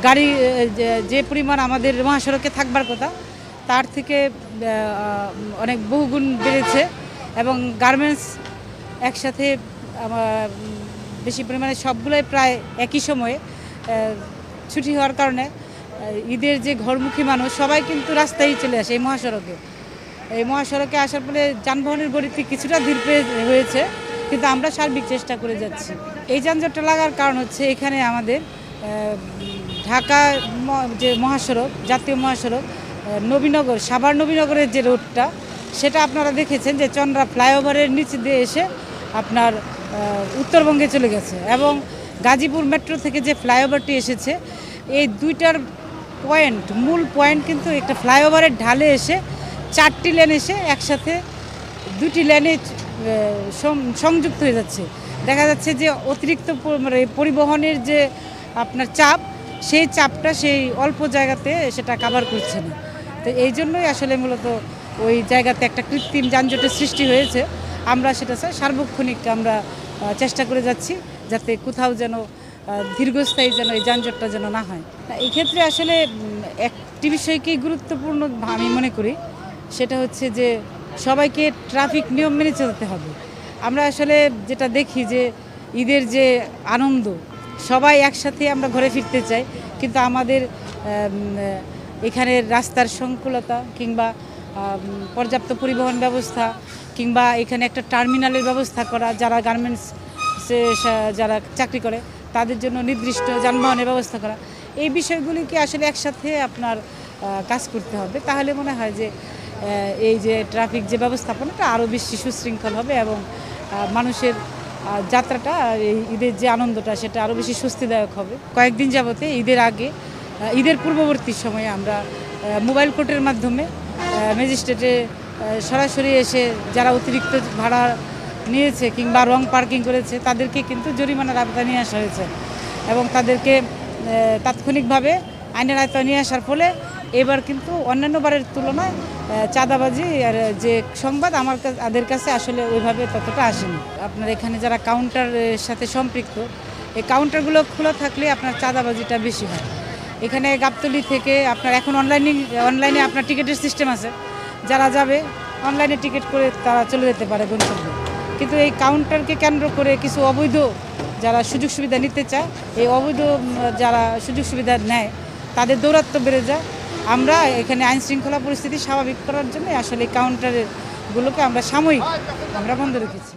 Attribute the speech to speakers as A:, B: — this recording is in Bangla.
A: গাড়ি যে পরিমাণ আমাদের মহাসড়কে থাকবার কথা তার থেকে অনেক বহুগুণ বেড়েছে এবং গার্মেন্টস একসাথে বেশি পরিমাণে সবগুলোই প্রায় একই সময়ে ছুটি হওয়ার কারণে ঈদের যে ঘরমুখী মানুষ সবাই কিন্তু রাস্তায় চলে আসে এই মহাসড়কে আসার ফলে যানবাহনের গতিতে কিছুটা ধীর হয়েছে, কিন্তু আমরা সার্বিক চেষ্টা করে যাচ্ছি। এই যানজটটা লাগার কারণ হচ্ছে এখানে আমাদের ঢাকা যে মহাসড়ক, জাতীয় মহাসড়ক নবীনগর, সাভার নবীনগরের যে রোডটা, সেটা আপনারা দেখেছেন যে চন্দ্রা ফ্লাইওভারের নিচে দিয়ে এসে আপনার উত্তরবঙ্গে চলে গেছে এবং গাজীপুর মেট্রো থেকে যে ফ্লাইওভারটি এসেছে, এই দুইটার মূল পয়েন্ট কিন্তু একটা ফ্লাইওভারের ঢালে এসে 4টি লেন এসে একসাথে 2টি লেনে সংযুক্ত হয়ে যাচ্ছে। দেখা যাচ্ছে যে অতিরিক্ত পরিবহনের যে আপনার চাপ, সেই চাপটা সেই অল্প জায়গাতে সেটা কাভার করছে না। তো এই জন্যই আসলে মূলত ওই জায়গাতে একটা কৃত্রিম যানজটের সৃষ্টি হয়েছে। আমরা সেটা সার্বক্ষণিক আমরা চেষ্টা করে যাচ্ছি যাতে কোথাও যেন দীর্ঘস্থায়ী যেন এই যানজটটা যেন না হয়। এই ক্ষেত্রে আসলে একটি বিষয়কেই গুরুত্বপূর্ণ আমি মনে করি, সেটা হচ্ছে যে সবাইকে ট্রাফিক নিয়ম মেনে চলতে হবে। আমরা আসলে যেটা দেখি যে ঈদের যে আনন্দ, সবাই একসাথে আমরা ঘরে ফিরতে চাই, কিন্তু আমাদের এখানের রাস্তার সংকুলতা কিংবা পর্যাপ্ত পরিবহন ব্যবস্থা কিংবা এখানে একটা টার্মিনালের ব্যবস্থা করা, যারা গার্মেন্টসে যারা চাকরি করে তাদের জন্য নির্দিষ্ট যানবাহনের ব্যবস্থা করা, এই বিষয়গুলিকে আসলে একসাথে আপনার কাজ করতে হবে। তাহলে মনে হয় যে এই যে ট্রাফিক যে ব্যবস্থাপনাটা আরও বেশি সুশৃঙ্খল হবে এবং মানুষের যাত্রাটা, এই ঈদের যে আনন্দটা সেটা আরও বেশি স্বস্তিদায়ক হবে। কয়েকদিন যাবতে ঈদের আগে, ঈদের পূর্ববর্তী সময়ে আমরা মোবাইল কোর্টের মাধ্যমে ম্যাজিস্ট্রেটে সরাসরি এসে যারা অতিরিক্ত ভাড়া নিয়েছে কিংবা রং পার্কিং করেছে তাদেরকে কিন্তু জরিমানার আওতায় নিয়ে আসা হয়েছে এবং তাদেরকে তাৎক্ষণিকভাবে আইনের আওতায় নিয়ে আসার ফলে এবার কিন্তু অন্যান্য বারের তুলনায় চাঁদাবাজি আর যে সংবাদ আমাদের কাছে আসলে ওইভাবে ততটা আসেনি। আপনার এখানে যারা কাউন্টারের সাথে সম্পৃক্ত, এই কাউন্টারগুলো খোলা থাকলে আপনার চাঁদাবাজিটা বেশি হয়। এখানে গাবতলী থেকে আপনার এখন অনলাইনে আপনার টিকিটের সিস্টেম আছে, যারা যাবে অনলাইনে টিকিট করে তারা চলে যেতে পারে গন্তব্যে। কিন্তু এই কাউন্টারকে কেন্দ্র করে কিছু অবৈধ যারা সুযোগ সুবিধা নিতে চায়, এই অবৈধ যারা সুযোগ সুবিধা নেয় তাদের দৌরাত্ম্য বেড়ে যায়। আমরা এখানে আইন শৃঙ্খলা পরিস্থিতি স্বাভাবিক করার জন্য আসলে এই কাউন্টারগুলোকে আমরা সাময়িক বন্ধ রেখেছি।